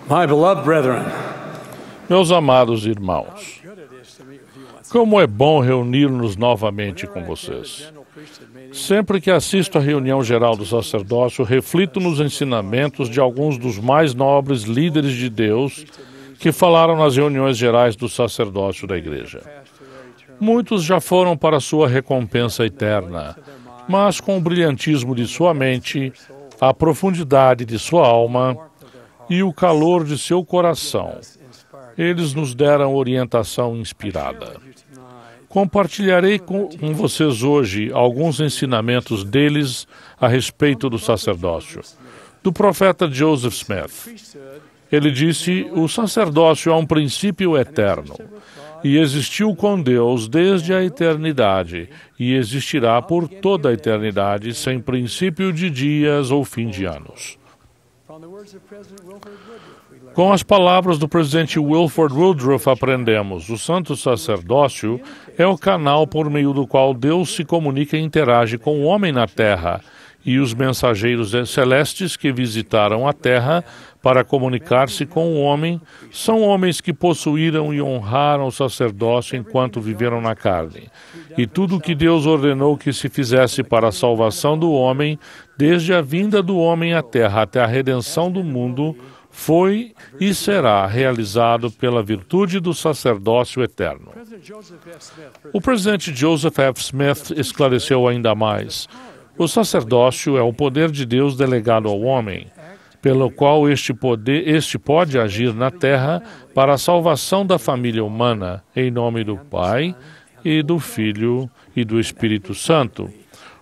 My beloved brethren, Meus amados irmãos, como é bom reunir-nos novamente com vocês. Sempre que assisto à reunião geral do sacerdócio, reflito nos ensinamentos de alguns dos mais nobres líderes de Deus que falaram nas reuniões gerais do sacerdócio da igreja. Muitos já foram para sua recompensa eterna, mas com o brilhantismo de sua mente, a profundidade de sua alma e o calor de seu coração, eles nos deram orientação inspirada. Compartilharei com vocês hoje alguns ensinamentos deles a respeito do sacerdócio. Do profeta Joseph Smith. Ele disse: o sacerdócio é um princípio eterno e existiu com Deus desde a eternidade e existirá por toda a eternidade, sem princípio de dias ou fim de anos. Com as palavras do presidente Wilford Woodruff aprendemos: o santo sacerdócio é o canal por meio do qual Deus se comunica e interage com o homem na terra, e os mensageiros celestes que visitaram a terra para comunicar-se com o homem são homens que possuíram e honraram o sacerdócio enquanto viveram na carne. E tudo o que Deus ordenou que se fizesse para a salvação do homem, desde a vinda do homem à terra até a redenção do mundo, foi e será realizado pela virtude do sacerdócio eterno. O presidente Joseph F. Smith esclareceu ainda mais: o sacerdócio é o poder de Deus delegado ao homem, pelo qual este pode agir na terra para a salvação da família humana, em nome do Pai, e do Filho e do Espírito Santo,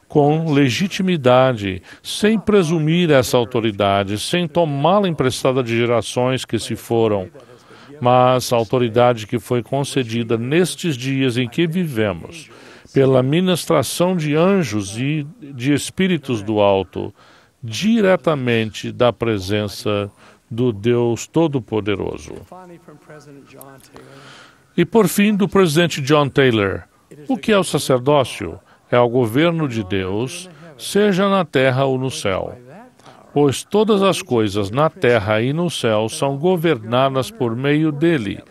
com legitimidade, sem presumir essa autoridade, sem tomá-la emprestada de gerações que se foram, mas a autoridade que foi concedida nestes dias em que vivemos, pela ministração de anjos e de espíritos do alto, diretamente da presença do Deus Todo-Poderoso. E por fim, do presidente John Taylor: o que é o sacerdócio? É o governo de Deus, seja na terra ou no céu. Pois todas as coisas na terra e no céu são governadas por meio dele,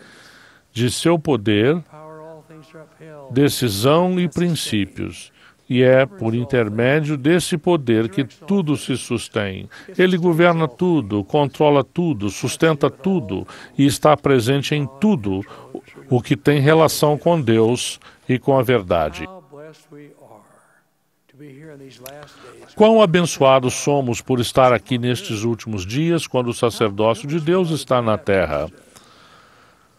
de seu poder, decisão e princípios. E é por intermédio desse poder que tudo se sustém. Ele governa tudo, controla tudo, sustenta tudo e está presente em tudo o que tem relação com Deus e com a verdade. Quão abençoados somos por estar aqui nestes últimos dias, quando o sacerdócio de Deus está na terra.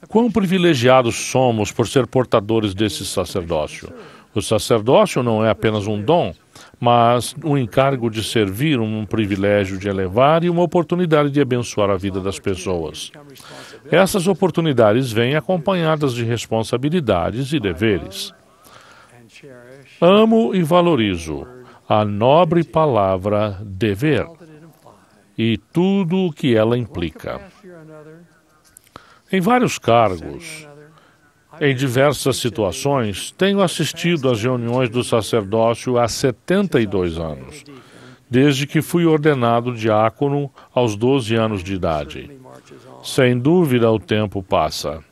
Quão privilegiados somos por ser portadores desse sacerdócio. O sacerdócio não é apenas um dom, mas um encargo de servir, um privilégio de elevar e uma oportunidade de abençoar a vida das pessoas. Essas oportunidades vêm acompanhadas de responsabilidades e deveres. Amo e valorizo a nobre palavra dever e tudo o que ela implica. Em vários cargos, em diversas situações, tenho assistido às reuniões do sacerdócio há 72 anos, desde que fui ordenado diácono aos 12 anos de idade. Sem dúvida, o tempo passa.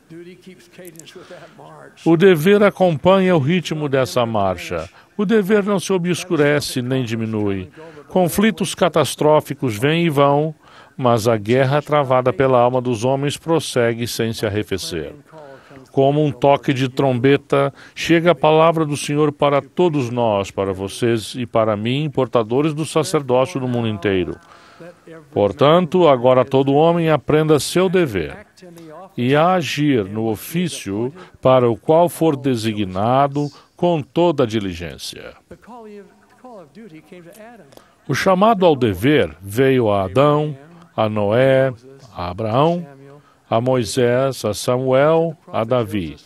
O dever acompanha o ritmo dessa marcha. O dever não se obscurece nem diminui. Conflitos catastróficos vêm e vão, mas a guerra travada pela alma dos homens prossegue sem se arrefecer. Como um toque de trombeta, chega a palavra do Senhor para todos nós, para vocês e para mim, portadores do sacerdócio no mundo inteiro. Portanto, agora todo homem aprenda seu dever e a agir no ofício para o qual for designado com toda a diligência. O chamado ao dever veio a Adão, a Noé, a Abraão, a Moisés, a Samuel, a Davi.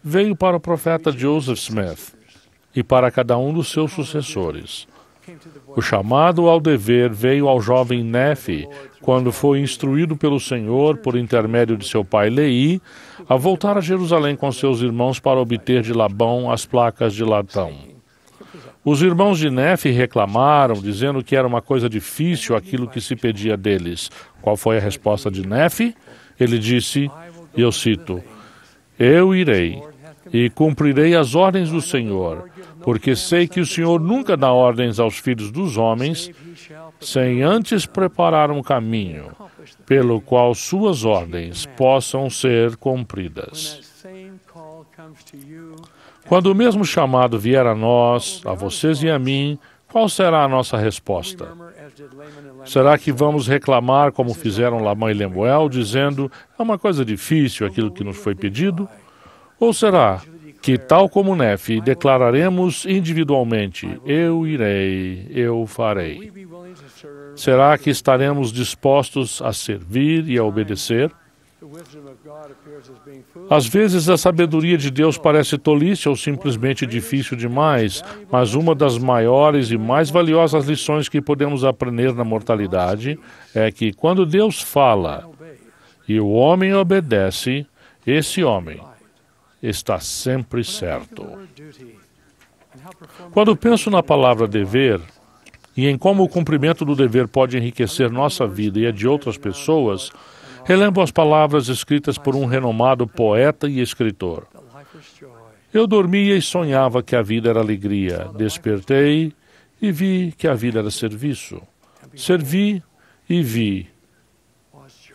Veio para o profeta Joseph Smith e para cada um dos seus sucessores. O chamado ao dever veio ao jovem Nefe, quando foi instruído pelo Senhor, por intermédio de seu pai Leí, a voltar a Jerusalém com seus irmãos para obter de Labão as placas de latão. Os irmãos de Nefe reclamaram, dizendo que era uma coisa difícil aquilo que se pedia deles. Qual foi a resposta de Nefe? Ele disse, e eu cito, eu irei e cumprirei as ordens do Senhor, porque sei que o Senhor nunca dá ordens aos filhos dos homens, sem antes preparar um caminho, pelo qual suas ordens possam ser cumpridas. Quando o mesmo chamado vier a nós, a vocês e a mim, qual será a nossa resposta? Será que vamos reclamar como fizeram Labão e Lemuel, dizendo, é uma coisa difícil aquilo que nos foi pedido? Ou será que, tal como Nefe, declararemos individualmente, eu irei, eu farei? Será que estaremos dispostos a servir e a obedecer? Às vezes a sabedoria de Deus parece tolice ou simplesmente difícil demais, mas uma das maiores e mais valiosas lições que podemos aprender na mortalidade é que quando Deus fala e o homem obedece, esse homem está sempre certo. Quando penso na palavra dever e em como o cumprimento do dever pode enriquecer nossa vida e a de outras pessoas, relembro as palavras escritas por um renomado poeta e escritor. Eu dormia e sonhava que a vida era alegria. Despertei e vi que a vida era serviço. Servi e vi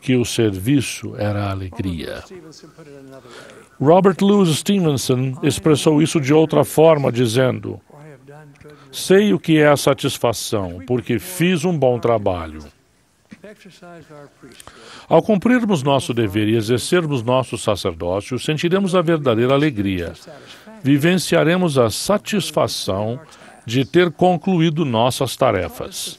que o serviço era alegria. Robert Louis Stevenson expressou isso de outra forma, dizendo, sei o que é a satisfação, porque fiz um bom trabalho. Ao cumprirmos nosso dever e exercermos nosso sacerdócio, sentiremos a verdadeira alegria. Vivenciaremos a satisfação de ter concluído nossas tarefas.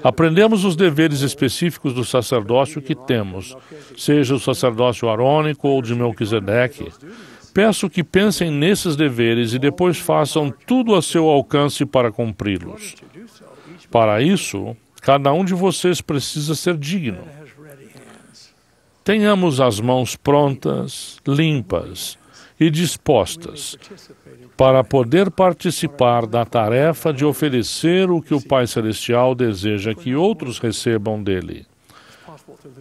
Aprendemos os deveres específicos do sacerdócio que temos, seja o sacerdócio arônico ou de Melquisedeque. Peço que pensem nesses deveres e depois façam tudo a seu alcance para cumpri-los. Para isso, cada um de vocês precisa ser digno. Tenhamos as mãos prontas, limpas e dispostas para poder participar da tarefa de oferecer o que o Pai Celestial deseja que outros recebam dele.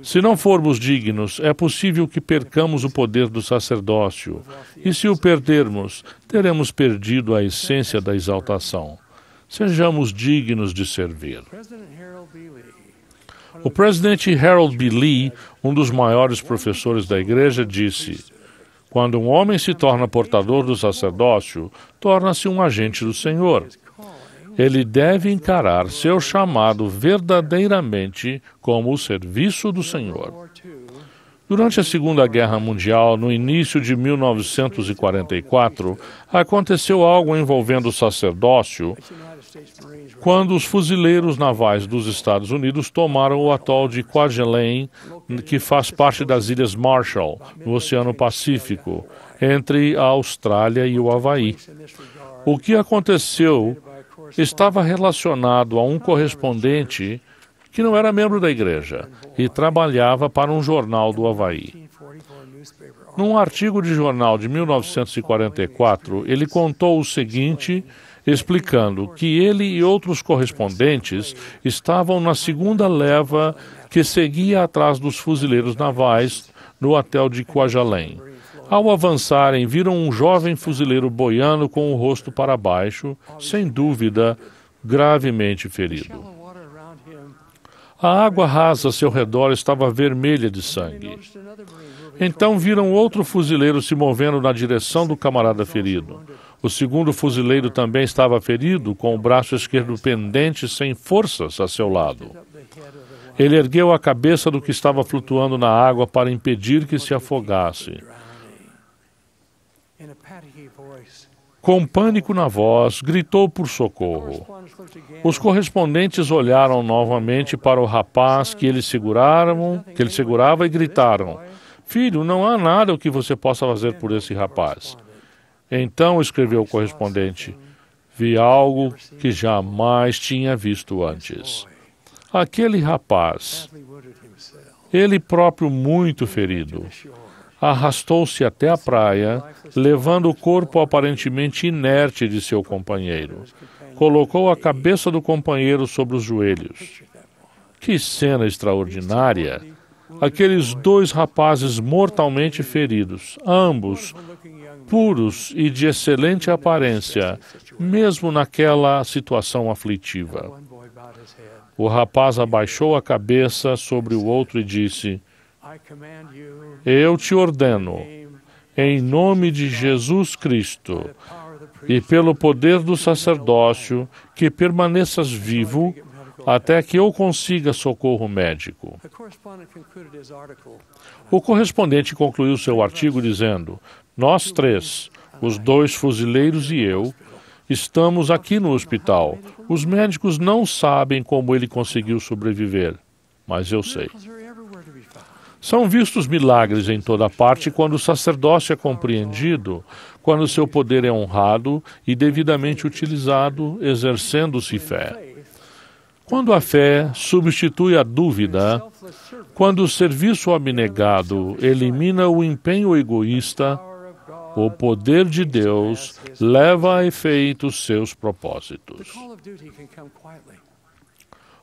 Se não formos dignos, é possível que percamos o poder do sacerdócio, e se o perdermos, teremos perdido a essência da exaltação. Sejamos dignos de servir. O presidente Harold B. Lee, um dos maiores professores da igreja, disse, quando um homem se torna portador do sacerdócio, torna-se um agente do Senhor. Ele deve encarar seu chamado verdadeiramente como o serviço do Senhor. Durante a Segunda Guerra Mundial, no início de 1944, aconteceu algo envolvendo o sacerdócio, quando os fuzileiros navais dos Estados Unidos tomaram o atol de Kwajalein, que faz parte das Ilhas Marshall, no Oceano Pacífico, entre a Austrália e o Havaí. O que aconteceu estava relacionado a um correspondente que não era membro da igreja e trabalhava para um jornal do Havaí. Num artigo de jornal de 1944, ele contou o seguinte, explicando que ele e outros correspondentes estavam na segunda leva que seguia atrás dos fuzileiros navais no hotel de Kwajalein. Ao avançarem, viram um jovem fuzileiro boiando com o rosto para baixo, sem dúvida, gravemente ferido. A água rasa a seu redor estava vermelha de sangue. Então viram outro fuzileiro se movendo na direção do camarada ferido. O segundo fuzileiro também estava ferido, com o braço esquerdo pendente, sem forças a seu lado. Ele ergueu a cabeça do que estava flutuando na água para impedir que se afogasse. Com pânico na voz, gritou por socorro. Os correspondentes olharam novamente para o rapaz que ele segurava e gritaram, filho, não há nada o que você possa fazer por esse rapaz. Então, escreveu o correspondente, vi algo que jamais tinha visto antes. Aquele rapaz, ele próprio muito ferido, arrastou-se até a praia, levando o corpo aparentemente inerte de seu companheiro. Colocou a cabeça do companheiro sobre os joelhos. Que cena extraordinária! Aqueles dois rapazes mortalmente feridos, ambos puros e de excelente aparência, mesmo naquela situação aflitiva. O rapaz abaixou a cabeça sobre o outro e disse: Eu te ordeno, em nome de Jesus Cristo e pelo poder do sacerdócio, que permaneças vivo até que eu consiga socorro médico. O correspondente concluiu seu artigo dizendo: Nós três, os dois fuzileiros e eu, estamos aqui no hospital. Os médicos não sabem como ele conseguiu sobreviver, mas eu sei. São vistos milagres em toda parte quando o sacerdócio é compreendido, quando seu poder é honrado e devidamente utilizado, exercendo-se fé. Quando a fé substitui a dúvida, quando o serviço abnegado elimina o empenho egoísta, o poder de Deus leva a efeito seus propósitos.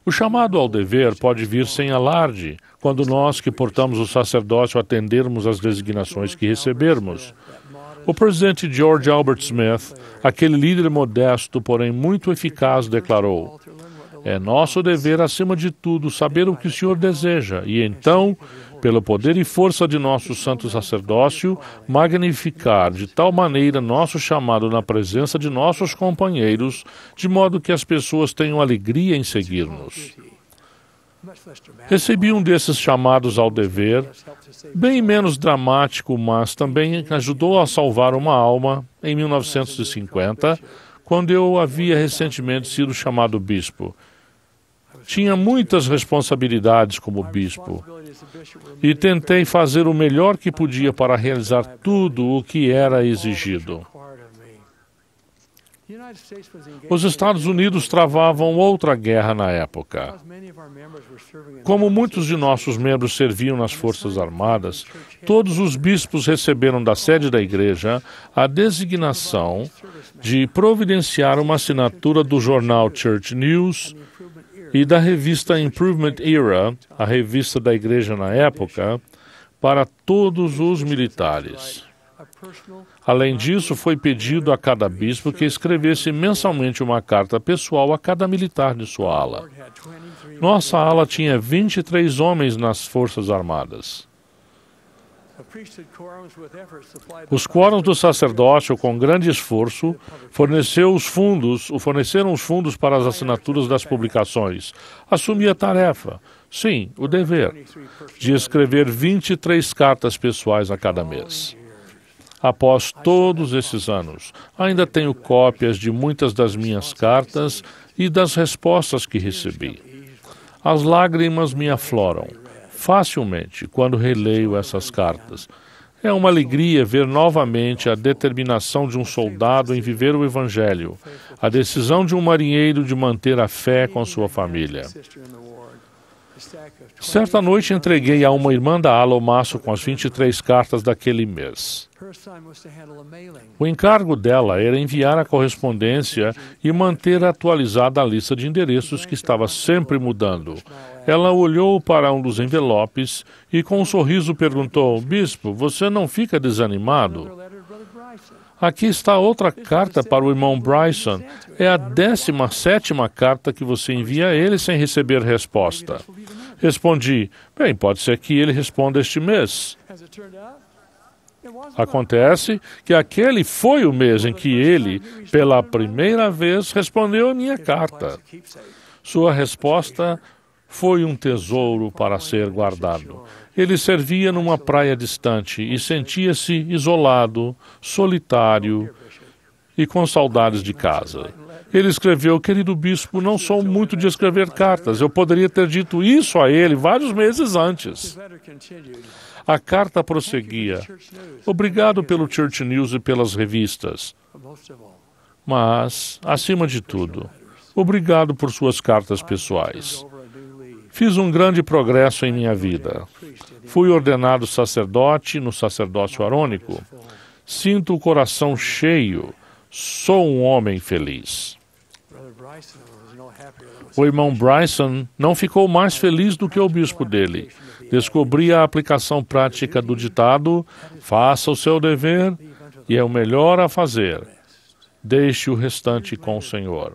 O chamado ao dever pode vir sem alarde, quando nós que portamos o sacerdócio atendermos às designações que recebermos. O presidente George Albert Smith, aquele líder modesto, porém muito eficaz, declarou: É nosso dever, acima de tudo, saber o que o Senhor deseja e, então, pelo poder e força de nosso santo sacerdócio, magnificar de tal maneira nosso chamado na presença de nossos companheiros, de modo que as pessoas tenham alegria em seguir-nos. Recebi um desses chamados ao dever, bem menos dramático, mas também ajudou a salvar uma alma, em 1950, quando eu havia recentemente sido chamado bispo. Tinha muitas responsabilidades como bispo e tentei fazer o melhor que podia para realizar tudo o que era exigido. Os Estados Unidos travavam outra guerra na época. Como muitos de nossos membros serviam nas Forças Armadas, todos os bispos receberam da sede da igreja a designação de providenciar uma assinatura do jornal Church News e da revista Improvement Era, a revista da igreja na época, para todos os militares. Além disso, foi pedido a cada bispo que escrevesse mensalmente uma carta pessoal a cada militar de sua ala. Nossa ala tinha 23 homens nas Forças Armadas. Os quórums do sacerdócio, com grande esforço, forneceram os fundos para as assinaturas das publicações. Assumi a tarefa, sim, o dever, de escrever 23 cartas pessoais a cada mês. Após todos esses anos, ainda tenho cópias de muitas das minhas cartas e das respostas que recebi. As lágrimas me afloram facilmente quando releio essas cartas. É uma alegria ver novamente a determinação de um soldado em viver o Evangelho, a decisão de um marinheiro de manter a fé com sua família. Certa noite entreguei a uma irmã da ala o maço com as 23 cartas daquele mês. O encargo dela era enviar a correspondência e manter atualizada a lista de endereços que estava sempre mudando. Ela olhou para um dos envelopes e com um sorriso perguntou: Bispo, você não fica desanimado? Aqui está outra carta para o irmão Bryson. É a 17ª carta que você envia a ele sem receber resposta. Respondi: bem, pode ser que ele responda este mês. Acontece que aquele foi o mês em que ele, pela primeira vez, respondeu a minha carta. Sua resposta foi um tesouro para ser guardado. Ele servia numa praia distante e sentia-se isolado, solitário e com saudades de casa. Ele escreveu: querido bispo, não sou muito de escrever cartas. Eu poderia ter dito isso a ele vários meses antes. A carta prosseguia: obrigado pelo Church News e pelas revistas. Mas, acima de tudo, obrigado por suas cartas pessoais. Fiz um grande progresso em minha vida. Fui ordenado sacerdote no sacerdócio arônico. Sinto o coração cheio. Sou um homem feliz. O irmão Bryson não ficou mais feliz do que o bispo dele. Descobri a aplicação prática do ditado: faça o seu dever e é o melhor a fazer. Deixe o restante com o Senhor.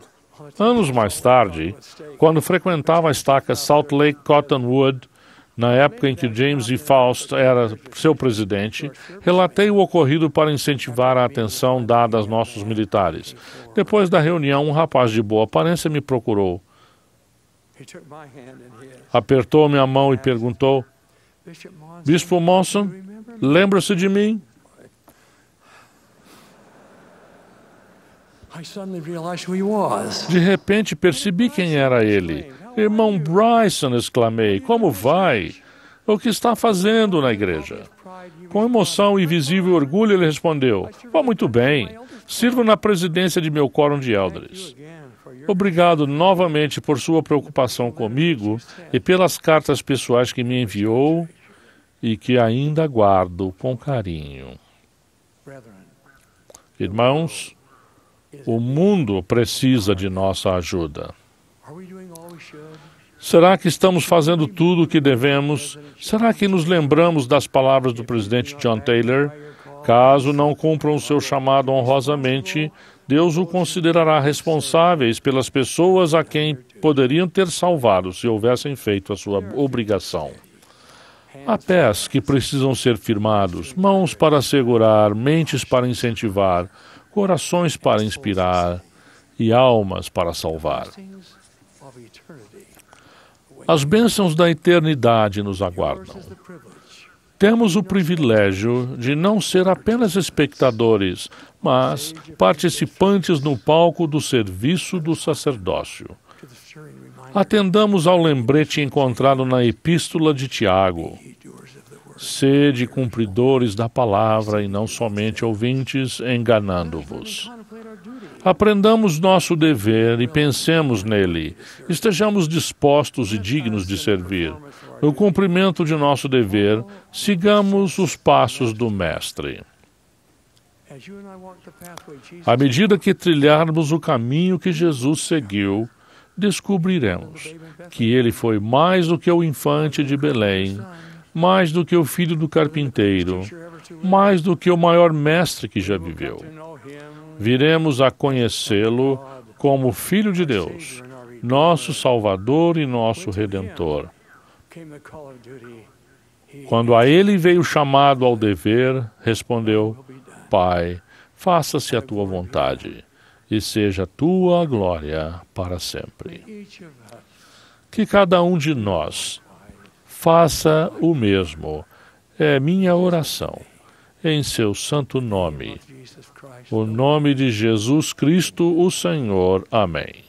Anos mais tarde, quando frequentava a estaca Salt Lake Cottonwood, na época em que James E. Faust era seu presidente, relatei o ocorrido para incentivar a atenção dada aos nossos militares. Depois da reunião, um rapaz de boa aparência me procurou. Apertou minha mão e perguntou: Bispo Monson, lembra-se de mim? De repente percebi quem era ele. Irmão Bryson, exclamei, como vai? O que está fazendo na igreja? Com emoção e visível orgulho, ele respondeu: vá muito bem, sirvo na presidência de meu quórum de elders. Obrigado novamente por sua preocupação comigo e pelas cartas pessoais que me enviou e que ainda guardo com carinho. Irmãos, o mundo precisa de nossa ajuda. Será que estamos fazendo tudo o que devemos? Será que nos lembramos das palavras do presidente John Taylor? Caso não cumpram o seu chamado honrosamente, Deus o considerará responsáveis pelas pessoas a quem poderiam ter salvado se houvessem feito a sua obrigação. Há pés que precisam ser firmados, mãos para segurar, mentes para incentivar, corações para inspirar e almas para salvar. As bênçãos da eternidade nos aguardam. Temos o privilégio de não ser apenas espectadores, mas participantes no palco do serviço do sacerdócio. Atendamos ao lembrete encontrado na Epístola de Tiago. Sede cumpridores da palavra e não somente ouvintes, enganando-vos. Aprendamos nosso dever e pensemos nele. Estejamos dispostos e dignos de servir. No cumprimento de nosso dever, sigamos os passos do Mestre. À medida que trilharmos o caminho que Jesus seguiu, descobriremos que ele foi mais do que o infante de Belém, mais do que o filho do carpinteiro, mais do que o maior mestre que já viveu. Viremos a conhecê-lo como Filho de Deus, nosso Salvador e nosso Redentor. Quando a ele veio o chamado ao dever, respondeu: Pai, faça-se a tua vontade, e seja a tua glória para sempre. Que cada um de nós faça o mesmo. É minha oração. Em seu santo nome. O nome de Jesus Cristo, o Senhor. Amém.